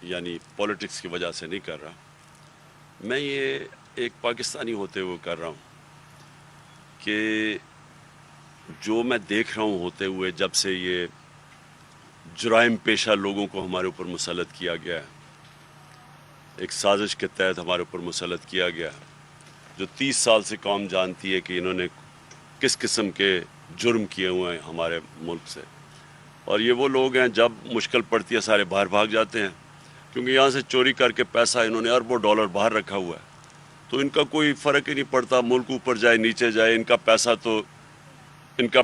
یعنی پولیٹکس کی وجہ سے نہیں کر رہا، میں یہ ایک پاکستانی ہوتے ہوئے کر رہا ہوں کہ جو میں دیکھ رہا ہوں ہوتے ہوئے جب سے یہ جرائم پیشہ لوگوں کو ہمارے اوپر مسلط کیا گیا ہے، ایک سازش کے تحت ہمارے اوپر مسلط کیا گیا ہے، جو 30 سال سے قوم جانتی ہے کہ انہوں نے کس قسم کے جرم کیے ہوئے ہیں ہمارے ملک سے، اور یہ وہ لوگ ہیں جب مشکل پڑتی ہے سارے باہر بھاگ جاتے ہیں، کیونکہ یہاں سے چوری کر کے پیسہ انہوں نے اربوں ڈالر باہر رکھا ہوا ہے، تو ان کا کوئی فرق ہی نہیں پڑتا، ملک اوپر جائے نیچے جائے، ان کا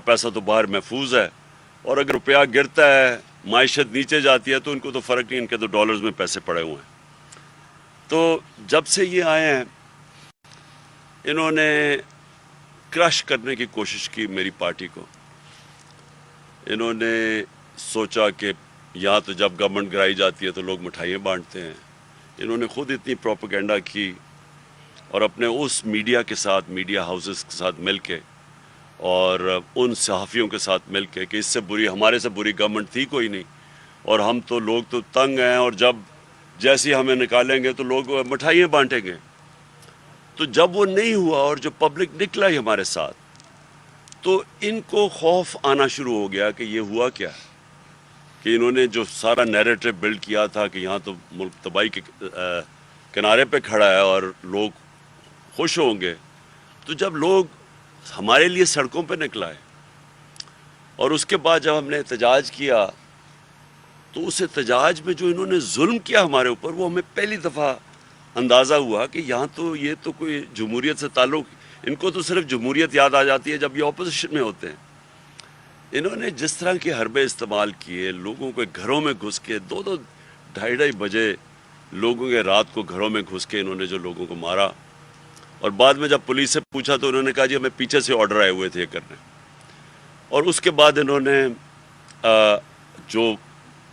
پیسہ تو باہر محفوظ ہے، اور اگر روپیہ گرتا ہے معیشت نیچے جاتی ہے تو ان کو تو فرق نہیں، ان کے تو ڈالرز میں پیسے پڑے ہوئے ہیں۔ تو جب سے یہ آئے ہیں انہوں نے کرش کرنے کی کوشش کی میری پارٹی کو، انہوں نے سوچا کہ یہاں تو جب گورنمنٹ گرائی جاتی ہے تو لوگ مٹھائیاں بانٹتے ہیں، انہوں نے خود اتنی پروپیگنڈا کی اور اپنے اس میڈیا کے ساتھ، میڈیا ہاؤسز کے ساتھ مل کے اور ان صحافیوں کے ساتھ مل کے کہ اس سے بری، ہمارے سے بری گورنمنٹ تھی کوئی نہیں، اور ہم تو لوگ تو تنگ ہیں، اور جب جیسے ہمیں نکالیں گے تو لوگ مٹھائیاں بانٹیں گے۔ تو جب وہ نہیں ہوا اور جو پبلک نکلا ہی ہمارے ساتھ، تو ان کو خوف آنا شروع ہو گیا کہ یہ ہوا کیا ہے، کہ انہوں نے جو سارا نیریٹو بلڈ کیا تھا کہ یہاں تو ملک تباہی کے کنارے پہ کھڑا ہے اور لوگ خوش ہوں گے، تو جب لوگ ہمارے لیے سڑکوں پہ نکلا ہے، اور اس کے بعد جب ہم نے احتجاج کیا تو اس احتجاج میں جو انہوں نے ظلم کیا ہمارے اوپر، وہ ہمیں پہلی دفعہ اندازہ ہوا کہ یہاں تو یہ تو کوئی جمہوریت سے تعلق، ان کو تو صرف جمہوریت یاد آ جاتی ہے جب یہ اپوزیشن میں ہوتے ہیں۔ انہوں نے جس طرح کے حربے استعمال کیے، لوگوں کے گھروں میں گھس کے 2-2 ڈھائی بجے لوگوں کے رات کو گھروں میں گھس کے انہوں نے جو لوگوں کو مارا، اور بعد میں جب پولیس سے پوچھا تو انہوں نے کہا جی ہمیں پیچھے سے آرڈر آئے ہوئے تھے یہ کرنے، اور اس کے بعد انہوں نے جو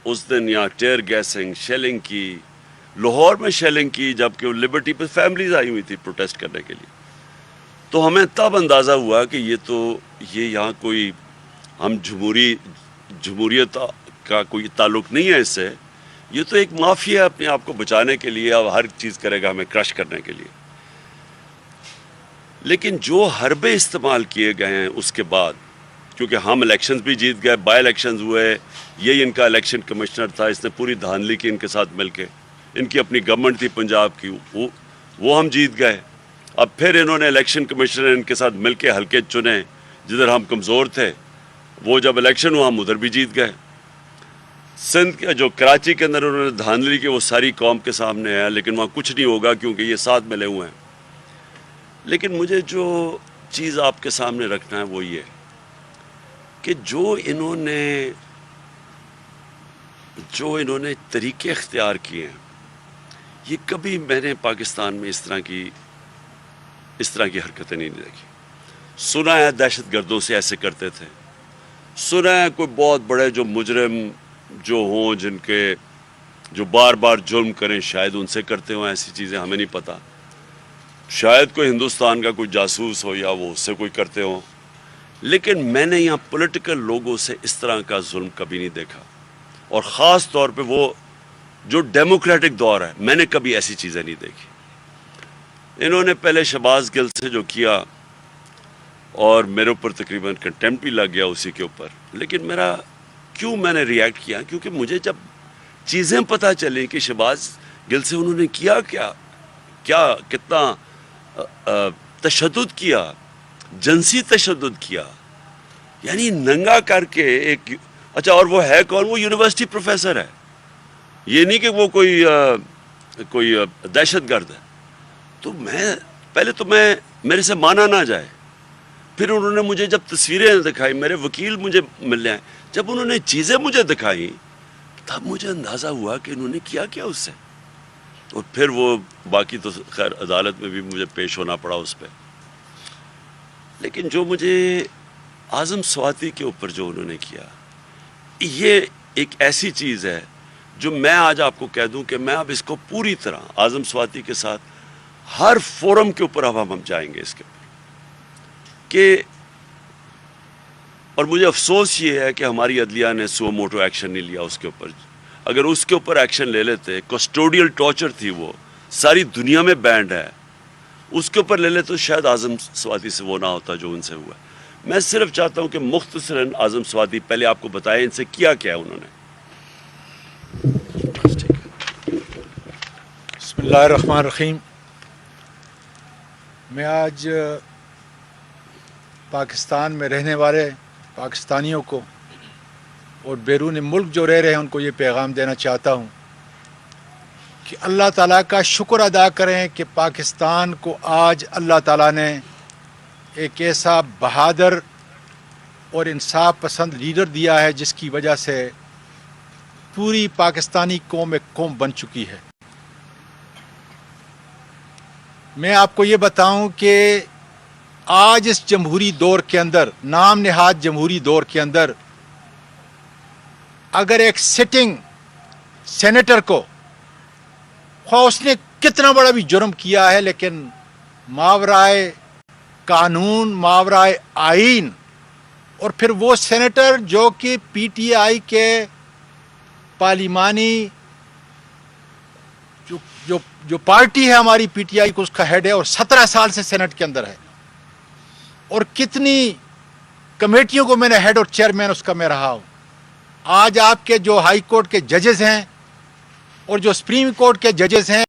اس دن یہاں ٹیئر گیسنگ، شیلنگ کی، لاہور میں شیلنگ کی، جبکہ وہ لبرٹی پہ فیملیز آئی ہوئی تھی پروٹیسٹ کرنے کے لیے، تو ہمیں تب اندازہ ہوا کہ یہ یہاں کوئی ہم جمہوریت کا کوئی تعلق نہیں ہے اس سے، یہ تو ایک مافیا ہے اپنے آپ کو بچانے کے لیے، اور ہر چیز کرے گا ہمیں کرش کرنے کے لیے۔ لیکن جو حربے استعمال کیے گئے ہیں اس کے بعد، کیونکہ ہم الیکشنز بھی جیت گئے، بائی الیکشنز ہوئے، یہی ان کا الیکشن کمشنر تھا، اس نے پوری دھاندلی کی ان کے ساتھ مل کے، ان کی اپنی گورنمنٹ تھی پنجاب کی، وہ ہم جیت گئے۔ اب پھر انہوں نے الیکشن کمشنر ان کے ساتھ مل کے حلقے چنے جدھر ہم کمزور تھے، وہ جب الیکشن ہوا ہم ادھر بھی جیت گئے۔ سندھ کے جو کراچی کے اندر انہوں نے دھاندلی کی وہ ساری قوم کے سامنے ہے، لیکن وہاں کچھ نہیں ہوگا کیونکہ یہ ساتھ ملے ہوئے ہیں۔ لیکن مجھے جو چیز آپ کے سامنے رکھنا ہے وہ یہ کہ جو انہوں نے طریقے اختیار کیے ہیں، یہ کبھی میں نے پاکستان میں اس طرح کی حرکتیں نہیں دیکھی۔ سنا ہے دہشت گردوں سے ایسے کرتے تھے، سنا ہے کوئی بہت بڑے جو مجرم جو ہوں، جن کے جو بار بار جرم کریں، شاید ان سے کرتے ہوں ایسی چیزیں، ہمیں نہیں پتہ، شاید کوئی ہندوستان کا کوئی جاسوس ہو یا وہ اس سے کوئی کرتے ہوں، لیکن میں نے یہاں پولیٹیکل لوگوں سے اس طرح کا ظلم کبھی نہیں دیکھا، اور خاص طور پہ وہ جو ڈیموکریٹک دور ہے، میں نے کبھی ایسی چیزیں نہیں دیکھی۔ انہوں نے پہلے شہباز گل سے جو کیا، اور میرے اوپر تقریباً کنٹمپٹ بھی لگ گیا اسی کے اوپر، لیکن میں نے ریئیکٹ کیا کیونکہ مجھے جب چیزیں پتہ چلیں کہ شہباز گل سے انہوں نے کتنا تشدد کیا، جنسی تشدد کیا، یعنی ننگا کر کے ایک، اچھا اور وہ ہے کون؟ وہ یونیورسٹی پروفیسر ہے، یہ نہیں کہ وہ کوئی دہشت گرد ہے۔ تو میرے سے مانا نہ جائے۔ پھر انہوں نے مجھے جب تصویریں دکھائی، میرے وکیل مجھے ملنے آئے، جب انہوں نے چیزیں مجھے دکھائی تب مجھے اندازہ ہوا کہ انہوں نے کیا اس سے، اور پھر وہ باقی تو خیر عدالت میں بھی مجھے پیش ہونا پڑا اس پہ۔ لیکن جو مجھے اعظم سواتی کے اوپر جو انہوں نے کیا، یہ ایک ایسی چیز ہے جو میں آج آپ کو کہہ دوں کہ میں اب اس کو پوری طرح اعظم سواتی کے ساتھ ہر فورم کے اوپر اب ہم جائیں گے اس کے اوپر کہ، اور مجھے افسوس یہ ہے کہ ہماری عدلیہ نے سو موٹو ایکشن نہیں لیا اس کے اوپر۔ اگر اس کے اوپر ایکشن لے لیتے, کسٹوڈیل ٹارچر تھی وہ, ساری دنیا میں بینڈ ہے, اس کے اوپر لے لے تو شاید اعظم سوادی سے وہ نہ ہوتا جو ان سے ہوا. میں صرف چاہتا ہوں کہ مختصراً اعظم سوادی پہلے آپ کو بتائیں ان سے کیا کیا انہوں نے. بسم اللہ الرحمن الرحیم. میں آج پاکستان میں رہنے والے پاکستانیوں کو اور بیرون ملک جو رہ رہے ہیں ان کو یہ پیغام دینا چاہتا ہوں کہ اللہ تعالیٰ کا شکر ادا کریں کہ پاکستان کو آج اللہ تعالیٰ نے ایک ایسا بہادر اور انصاف پسند لیڈر دیا ہے جس کی وجہ سے پوری پاکستانی قوم ایک قوم بن چکی ہے. میں آپ کو یہ بتاؤں کہ آج اس جمہوری دور کے اندر, نام نہاد جمہوری دور کے اندر, اگر ایک سٹنگ سینیٹر کو خواہ اس نے کتنا بڑا بھی جرم کیا ہے لیکن ماورائے قانون, ماورائے آئین, اور پھر وہ سینیٹر جو کہ پی ٹی آئی کے پارلیمانی جو پارٹی ہے ہماری پی ٹی آئی کو اس کا ہیڈ ہے اور 17 سال سے سینٹ کے اندر ہے, اور کتنی کمیٹیوں کو میں نے ہیڈ اور چیئرمین اس کا میں رہا ہوں. آج آپ کے جو ہائی کورٹ کے ججز ہیں اور جو سپریم کورٹ کے ججز ہیں